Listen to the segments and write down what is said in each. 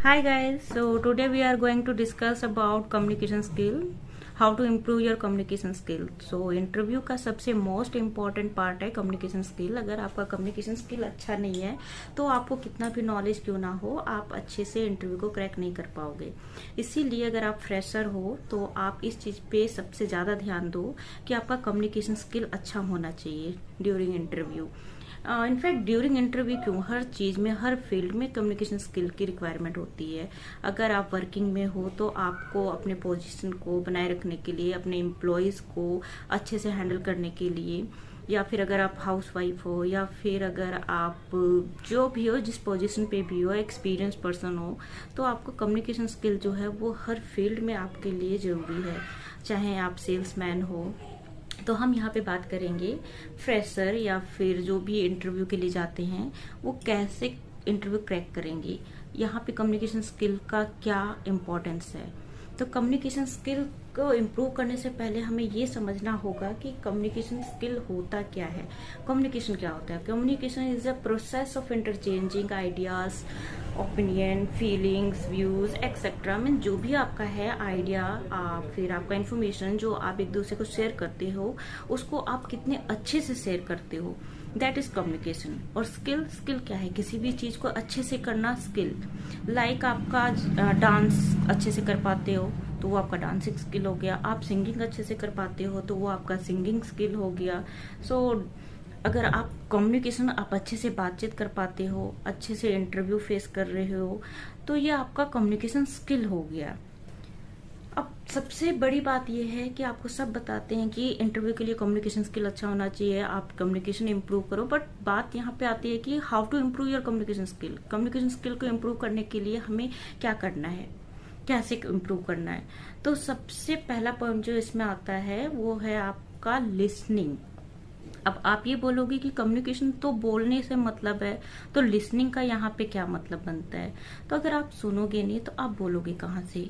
Hi guys, so today we are going to discuss about communication skill, how to improve your communication skill. So interview का सबसे most important part है communication skill. अगर आपका communication skill अच्छा नहीं है तो आपको कितना भी नॉलेज क्यों ना हो, आप अच्छे से इंटरव्यू को क्रैक नहीं कर पाओगे। इसीलिए अगर आप फ्रेशर हो तो आप इस चीज पे सबसे ज्यादा ध्यान दो कि आपका कम्युनिकेशन स्किल अच्छा होना चाहिए during interview. In fact during interview क्यों, हर चीज में, हर फील्ड में कम्युनिकेशन स्किल की रिक्वायरमेंट होती है। अगर आप वर्किंग में हो तो आपको अपने पोजीशन को बनाए रखने के लिए, अपने एम्प्लॉयज को अच्छे से हैंडल करने के लिए, या फिर अगर आप हाउस वाइफ हो, या फिर अगर आप जो भी हो, जिस पोजीशन पे भी हो, एक्सपीरियंस पर्सन हो, तो आपको कम्युनिकेशन स्किल जो है वो हर फील्ड में आपके लिए जरूरी है। चाहे आप सेल्समैन हो, तो हम यहाँ पे बात करेंगे फ्रेशर या फिर जो भी इंटरव्यू के लिए जाते हैं वो कैसे इंटरव्यू क्रैक करेंगे, यहाँ पे कम्युनिकेशन स्किल का क्या इम्पोर्टेंस है। तो कम्युनिकेशन स्किल को इम्प्रूव करने से पहले हमें ये समझना होगा कि कम्युनिकेशन स्किल होता क्या है। कम्युनिकेशन क्या होता है? Communication is a process of interchanging ideas, opinion, feelings, views etcetera. Mean जो भी आपका है आइडिया, फिर आपका इन्फॉर्मेशन जो आप एक दूसरे को शेयर करते हो, उसको आप कितने अच्छे से शेयर करते हो, दैट इज कम्युनिकेशन। और स्किल, स्किल क्या है? किसी भी चीज को अच्छे से करना स्किल। लाइक आपका डांस अच्छे से कर पाते हो तो वो आपका डांसिंग स्किल हो गया। आप सिंगिंग अच्छे से कर पाते हो तो वो आपका सिंगिंग स्किल हो गया। सो अगर आप कम्युनिकेशन, आप अच्छे से बातचीत कर पाते हो, अच्छे से इंटरव्यू फेस कर रहे हो, तो ये आपका कम्युनिकेशन स्किल हो गया। अब सबसे बड़ी बात यह है कि आपको सब बताते हैं कि इंटरव्यू के लिए कम्युनिकेशन स्किल अच्छा होना चाहिए, आप कम्युनिकेशन इंप्रूव करो। बट बात यहाँ पे आती है कि how to improve your communication skill. Communication skill को इम्प्रूव करने के लिए हमें क्या करना है, कैसे इम्प्रूव करना है। तो सबसे पहला पॉइंट जो इसमें आता है वो है आपका लिसनिंग। अब आप ये बोलोगे कि कम्युनिकेशन तो बोलने से मतलब है, तो लिसनिंग का यहाँ पे क्या मतलब बनता है? तो अगर आप सुनोगे नहीं तो आप बोलोगे कहाँ से?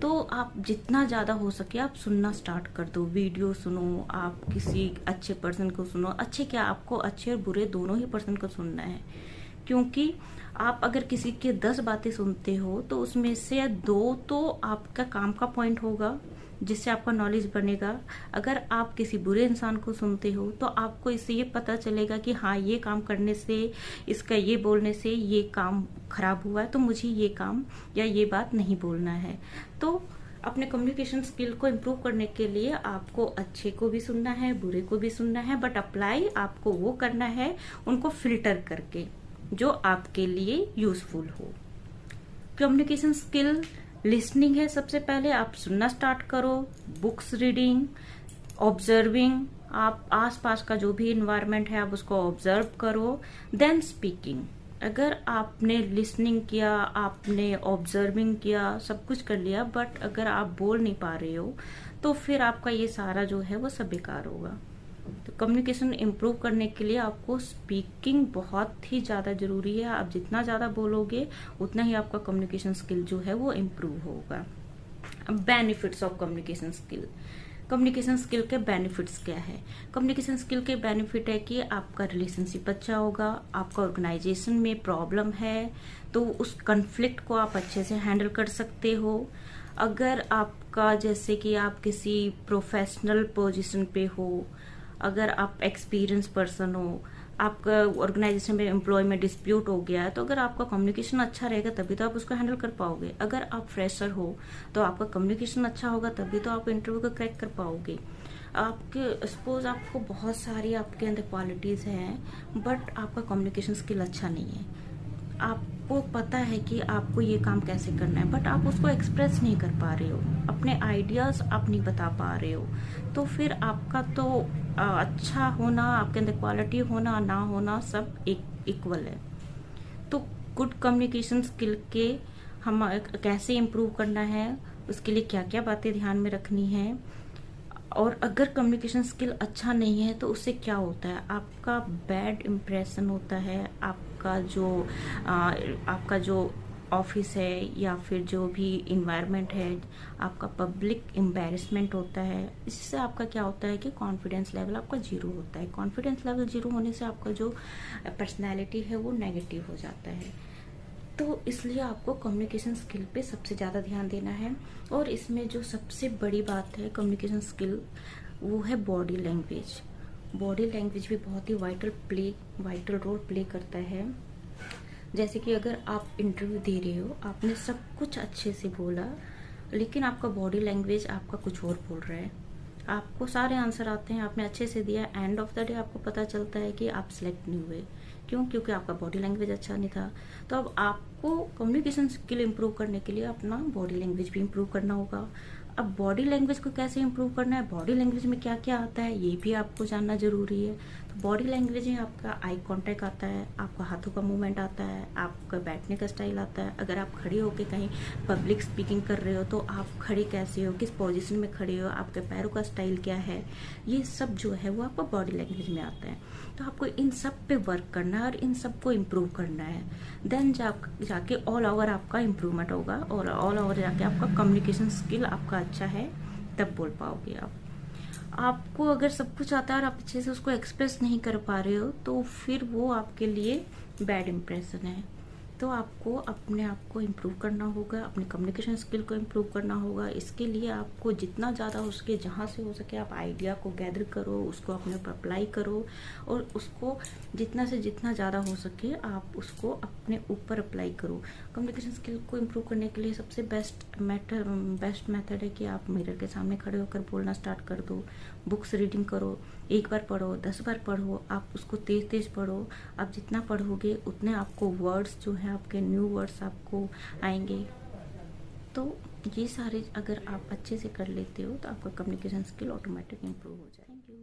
तो आप जितना ज्यादा हो सके आप सुनना स्टार्ट कर दो। वीडियो सुनो, आप किसी अच्छे पर्सन को सुनो। अच्छे क्या, आपको अच्छे और बुरे दोनों ही पर्सन को सुनना है, क्योंकि आप अगर किसी के 10 बातें सुनते हो तो उसमें से 2 तो आपका काम का पॉइंट होगा जिससे आपका नॉलेज बनेगा। अगर आप किसी बुरे इंसान को सुनते हो तो आपको इससे ये पता चलेगा कि हाँ, ये काम करने से, इसका ये बोलने से ये काम खराब हुआ है, तो मुझे ये काम या ये बात नहीं बोलना है। तो अपने कम्युनिकेशन स्किल को इम्प्रूव करने के लिए आपको अच्छे को भी सुनना है, बुरे को भी सुनना है, बट अप्लाई आपको वो करना है उनको फिल्टर करके जो आपके लिए यूजफुल हो। कम्युनिकेशन स्किल लिसनिंग है। सबसे पहले आप सुनना स्टार्ट करो, बुक्स रीडिंग, ऑब्जर्विंग, आप आसपास का जो भी इन्वायरमेंट है आप उसको ऑब्जर्व करो, देन स्पीकिंग। अगर आपने लिसनिंग किया, आपने ऑब्जर्विंग किया, सब कुछ कर लिया, बट अगर आप बोल नहीं पा रहे हो तो फिर आपका ये सारा जो है वो सब बेकार होगा। तो कम्युनिकेशन इम्प्रूव करने के लिए आपको स्पीकिंग बहुत ही ज्यादा जरूरी है। आप जितना ज्यादा बोलोगे उतना ही आपका कम्युनिकेशन स्किल जो है वो इम्प्रूव होगा। Benefits of communication skill. Communication skill के बेनिफिट्स क्या है? कम्युनिकेशन स्किल के बेनिफिट है कि आपका रिलेशनशिप अच्छा होगा, आपका ऑर्गेनाइजेशन में प्रॉब्लम है तो उस कन्फ्लिक्ट को आप अच्छे से हैंडल कर सकते हो। अगर आपका, जैसे कि आप किसी प्रोफेशनल पोजीशन पे हो, अगर आप एक्सपीरियंस पर्सन हो, आपका ऑर्गेनाइजेशन में एम्प्लॉय में डिस्प्यूट हो गया है, तो अगर आपका कम्युनिकेशन अच्छा रहेगा तभी तो आप उसको हैंडल कर पाओगे। अगर आप फ्रेशर हो तो आपका कम्युनिकेशन अच्छा होगा तभी तो आप इंटरव्यू को क्रैक कर पाओगे। आपके सपोज आपको बहुत सारी आपके अंदर क्वालिटीज हैं बट आपका कम्युनिकेशन स्किल अच्छा नहीं है, आपको पता है कि आपको ये काम कैसे करना है बट आप उसको एक्सप्रेस नहीं कर पा रहे हो, अपने आइडियाज आप नहीं बता पा रहे हो, तो फिर आपका तो अच्छा होना, आपके अंदर क्वालिटी होना ना होना सब इक्वल है। तो गुड कम्युनिकेशन स्किल के हम कैसे इम्प्रूव करना है, उसके लिए क्या क्या बातें ध्यान में रखनी है, और अगर कम्युनिकेशन स्किल अच्छा नहीं है तो उससे क्या होता है, आपका बैड इम्प्रेशन होता है, आपका जो ऑफिस है या फिर जो भी इन्वायरमेंट है, आपका पब्लिक एम्बैरेसमेंट होता है। इससे आपका क्या होता है कि कॉन्फिडेंस लेवल आपका जीरो होता है। कॉन्फिडेंस लेवल जीरो होने से आपका जो पर्सनैलिटी है वो नेगेटिव हो जाता है। तो इसलिए आपको कम्युनिकेशन स्किल पे सबसे ज़्यादा ध्यान देना है। और इसमें जो सबसे बड़ी बात है कम्युनिकेशन स्किल, वो है बॉडी लैंग्वेज। बॉडी लैंग्वेज भी बहुत ही वाइटल रोल प्ले करता है। जैसे कि अगर आप इंटरव्यू दे रहे हो, आपने सब कुछ अच्छे से बोला, लेकिन आपका बॉडी लैंग्वेज आपका कुछ और बोल रहा है। आपको सारे आंसर आते हैं, आपने अच्छे से दिया, एंड ऑफ द डे आपको पता चलता है कि आप सिलेक्ट नहीं हुए। क्यों? क्योंकि आपका बॉडी लैंग्वेज अच्छा नहीं था। तो अब आपको कम्युनिकेशन स्किल इम्प्रूव करने के लिए अपना बॉडी लैंग्वेज भी इम्प्रूव करना होगा। अब बॉडी लैंग्वेज को कैसे इम्प्रूव करना है, बॉडी लैंग्वेज में क्या क्या आता है, ये भी आपको जानना जरूरी है। तो बॉडी लैंग्वेज में आपका आई कांटेक्ट आता है, आपका हाथों का मूवमेंट आता है, आपका बैठने का स्टाइल आता है। अगर आप खड़े होकर कहीं पब्लिक स्पीकिंग कर रहे हो तो आप खड़े कैसे हो, किस पोजीशन में खड़े हो, आपके पैरों का स्टाइल क्या है, ये सब जो है वो आपका बॉडी लैंग्वेज में आता है। तो आपको इन सब पे वर्क करना है और इन सब को इम्प्रूव करना है। देन जाके ऑल ओवर आपका इम्प्रूवमेंट होगा, और ऑल ओवर जाके आपका कम्युनिकेशन स्किल आपका अच्छा है, तब बोल पाओगे आप। आपको अगर सब कुछ आता है और आप अच्छे से उसको एक्सप्रेस नहीं कर पा रहे हो, तो फिर वो आपके लिए बैड इम्प्रेशन है। तो आपको अपने आप को इम्प्रूव करना होगा, अपने कम्युनिकेशन स्किल को इम्प्रूव करना होगा। इसके लिए आपको जितना ज़्यादा उसके जहाँ से हो सके आप आइडिया को गैदर करो, उसको अपने ऊपर अप्लाई करो, और उसको जितना से जितना ज़्यादा हो सके आप उसको अपने ऊपर अप्लाई करो। कम्युनिकेशन स्किल को इम्प्रूव करने के लिए सबसे बेस्ट मेथड है कि आप मिरर के सामने खड़े होकर बोलना स्टार्ट कर दो। बुक्स रीडिंग करो, एक बार पढ़ो, 10 बार पढ़ो, आप उसको तेज तेज पढ़ो। आप जितना पढ़ोगे उतने आपको वर्ड्स जो है, आपके न्यू वर्ड्स आपको आएंगे। तो ये सारे अगर आप अच्छे से कर लेते हो तो आपका कम्युनिकेशन स्किल ऑटोमेटिक इम्प्रूव हो जाएगा।